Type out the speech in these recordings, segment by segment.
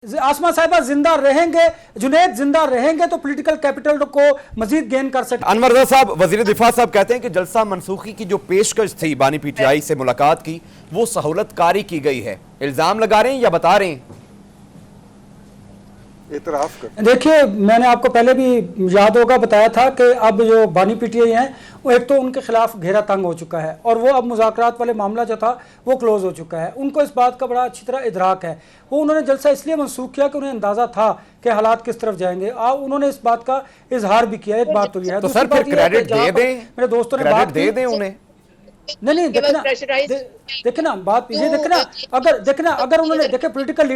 आसमा साहिबा जिंदा रहेंगे, जुनैद जिंदा रहेंगे तो पॉलिटिकल कैपिटल को मजीद गेन कर सकते। अनवर रजा साहब वजीर दिफा साहब कहते हैं कि जलसा मनसूखी की जो पेशकश थी बानी पीटीआई से मुलाकात की वो सहूलतकारी की गई है। इल्जाम लगा रहे हैं या बता रहे हैं? इतराफ कर। देखिए, मैंने आपको पहले भी याद होगा बताया था कि अब जो बानी पीटीआई हैं वो एक तो उनके खिलाफ घेरा तंग हो चुका है और वो अब मुज़ाकरात वाले मामला जो था वो क्लोज हो चुका है। उनको इस बात का बड़ा अच्छी तरह इदराक है। वो उन्होंने जलसा इसलिए मनसूख किया कि उन्हें अंदाज़ा था कि हालात किस तरफ जाएंगे। उन्होंने इस बात का इजहार भी किया। एक बात तो यह है, तो सर फिर क्रेडिट दे दें, मेरे दोस्तों ने क्रेडिट बात दे दें उन्हें। नहीं देखना बात ये देखना, अगर उन्होंने देखे पॉलिटिकल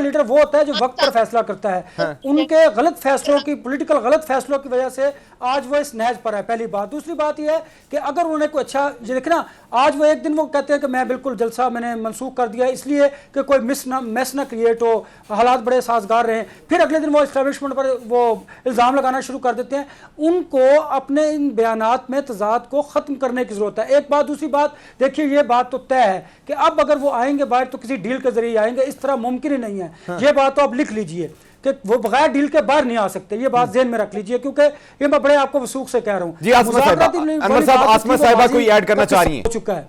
लीडर वो होता है जो वक्त पर फैसला करता है। हाँ। उनके गलत फैसलों की गलत फैसलों की वजह से आज वो इस नहज पर है। पहली बात। दूसरी बात यह है कि अगर उन्होंने कोई अच्छा ये देखना, आज वो एक दिन वो कहते हैं कि मैं बिल्कुल जलसा मैंने मनसूख कर दिया इसलिए कि कोई मैस ना क्रिएट हो, हालात बड़े साजगार रहे। फिर अगले दिन वो एस्टैब्लिशमेंट पर वो इल्ज़ाम लगाना शुरू कर देते हैं। उनको अपने इन बयानात में तजाद को ख़त्म करने की ज़रूरत है। एक बात। दूसरी बात, देखिए ये बात तो तय है कि अब अगर वो आएंगे बाहर तो किसी डील के जरिए आएंगे। इस तरह मुमकिन ही नहीं है। हाँ। ये बात तो आप लिख लीजिए कि वो बगैर डील के बाहर नहीं आ सकते। ये बात ज़हन में रख लीजिए, क्योंकि ये मैं बड़े आपको वसूख से कह रहा हूँ। जी आसमा साहिबा कोई ऐड करना चाह रही हैं? चुका है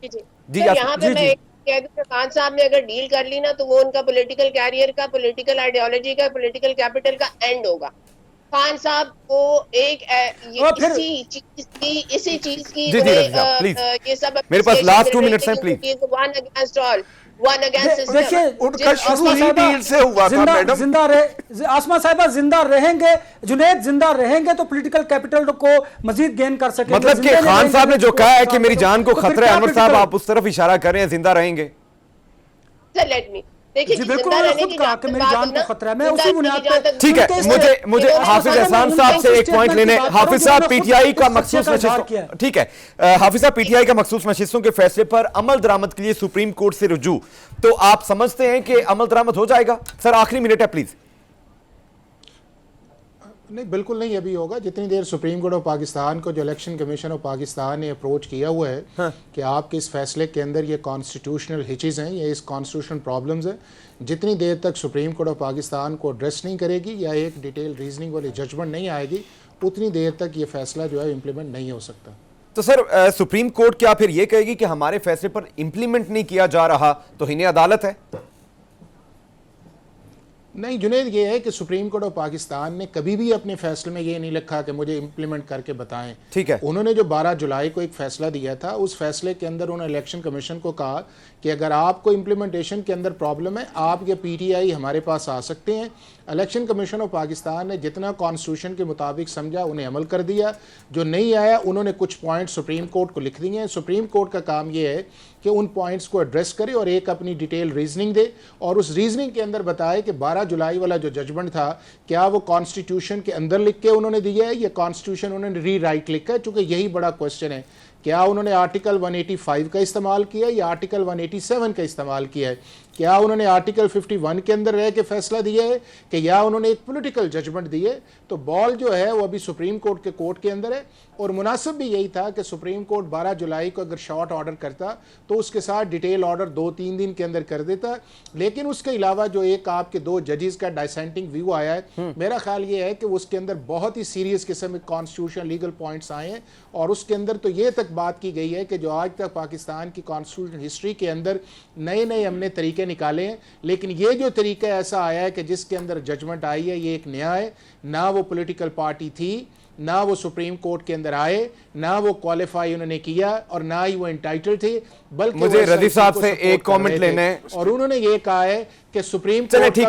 जी यहाँ पे मैं कह दूं, खान साहब ने अगर डील कर ली ना तो वो उनका पॉलिटिकल कैरियर का, पॉलिटिकल आइडियोलॉजी का, पॉलिटिकल कैपिटल का एंड होगा। खान साहब को एक इसी चीज की ये सब मेरे पास लास्ट 2 मिनट्स हैं please. One against all, one against देखिए उनका शुरू ही डील से हुआ था मैडम। आसमा साहिबा जिंदा रहेंगे, जुनैद जिंदा रहेंगे तो पॉलिटिकल कैपिटल को मजीद गेन कर सकेंगे। मतलब कि खान साहब ने जो कहा है कि मेरी जान को खतरा है, अनवर साहब आप उस तरफ इशारा कर रहे हैं जिंदा रहेंगे। लेट मी देखिए, बिल्कुल खुद कहा कि मेरी जान को खतरा है। मैं उसी बुनियाद पर ठीक है। मुझे हाफिज एहसान साहब से एक पॉइंट लेने। हाफिज साहब पीटीआई का मखसूस नशिस्तों, ठीक है, हाफिज साहब पीटीआई का मखसूस नशिस्तों के फैसले पर अमल दरामद के लिए सुप्रीम कोर्ट से रुजू, तो आप समझते हैं कि अमल दरामद हो जाएगा? सर आखिरी मिनट है प्लीज। नहीं, बिल्कुल नहीं अभी होगा। जितनी देर सुप्रीम कोर्ट ऑफ पाकिस्तान को, जो इलेक्शन कमीशन ऑफ पाकिस्तान ने अप्रोच किया हुआ है हाँ। कि आपके इस फैसले के अंदर ये कॉन्स्टिट्यूशनल हिचेस हैं, ये इस कॉन्स्टिट्यूशनल प्रॉब्लम्स हैं, जितनी देर तक सुप्रीम कोर्ट ऑफ पाकिस्तान को एड्रेस नहीं करेगी या एक डिटेल रीजनिंग वाली जजमेंट नहीं आएगी, उतनी देर तक ये फैसला जो है इम्प्लीमेंट नहीं हो सकता। तो सर सुप्रीम कोर्ट क्या फिर ये कहेगी कि हमारे फैसले पर इम्प्लीमेंट नहीं किया जा रहा तो इन्हें अदालत है? नहीं जुनैद, ये है कि सुप्रीम कोर्ट ऑफ पाकिस्तान ने कभी भी अपने फैसले में ये नहीं लिखा कि मुझे इम्प्लीमेंट करके बताएं। ठीक है। उन्होंने जो 12 जुलाई को एक फैसला दिया था, उस फैसले के अंदर उन्होंने इलेक्शन कमीशन को कहा कि अगर आपको इम्प्लीमेंटेशन के अंदर प्रॉब्लम है, आप ये पीटीआई हमारे पास आ सकते हैं। इलेक्शन कमीशन ऑफ पाकिस्तान ने जितना कॉन्स्टिट्यूशन के मुताबिक समझा उन्हें अमल कर दिया। जो नहीं आया उन्होंने कुछ पॉइंट सुप्रीम कोर्ट को लिख दिए हैं। सुप्रीम कोर्ट का काम ये है कि उन पॉइंट्स को एड्रेस करे और एक अपनी डिटेल रीजनिंग दे और उस रीजनिंग के अंदर बताए कि 12 जुलाई वाला जो जजमेंट था, क्या वो कॉन्स्टिट्यूशन के अंदर लिख के उन्होंने दिया है या कॉन्स्टिट्यूशन उन्होंने री राइट लिखा है? चूँकि यही बड़ा क्वेश्चन है, क्या उन्होंने आर्टिकल 185 का इस्तेमाल किया या आर्टिकल 187 का इस्तेमाल किया है? क्या उन्होंने आर्टिकल 51 के अंदर रह के फैसला दिया है कि या उन्होंने एक पॉलिटिकल जजमेंट दी है? तो बॉल जो है वो अभी सुप्रीम कोर्ट के कोर्ट के अंदर है और मुनासिब भी यही था कि सुप्रीम कोर्ट 12 जुलाई को अगर शॉर्ट ऑर्डर करता तो उसके साथ डिटेल ऑर्डर 2-3 दिन के अंदर कर देता। लेकिन उसके अलावा जो एक आपके 2 जजेस का डिसेंटिंग व्यू आया है, मेरा ख्याल ये है कि उसके अंदर बहुत ही सीरियस किस्म के कॉन्स्टिट्यूशन लीगल पॉइंट्स आए हैं और उसके अंदर तो ये तक बात की गई है कि जो आज तक पाकिस्तान की कॉन्स्टिट्यूशन हिस्ट्री के अंदर नए हमने तरीके निकाले हैं, लेकिन ये जो तरीका ऐसा आया है कि जिसके अंदर जजमेंट आई है, ये एक नया है। ना वो पॉलिटिकल पार्टी थी, ना वो सुप्रीम कोर्ट के अंदर आए, ना वो क्वालिफाई उन्होंने किया और ना ही वो एंटाइटल्ड थे, बल्कि मुझे रजी साहब से एक कमेंट लेना है और उन्होंने ये कहा है कि सुप्रीम कोर्ट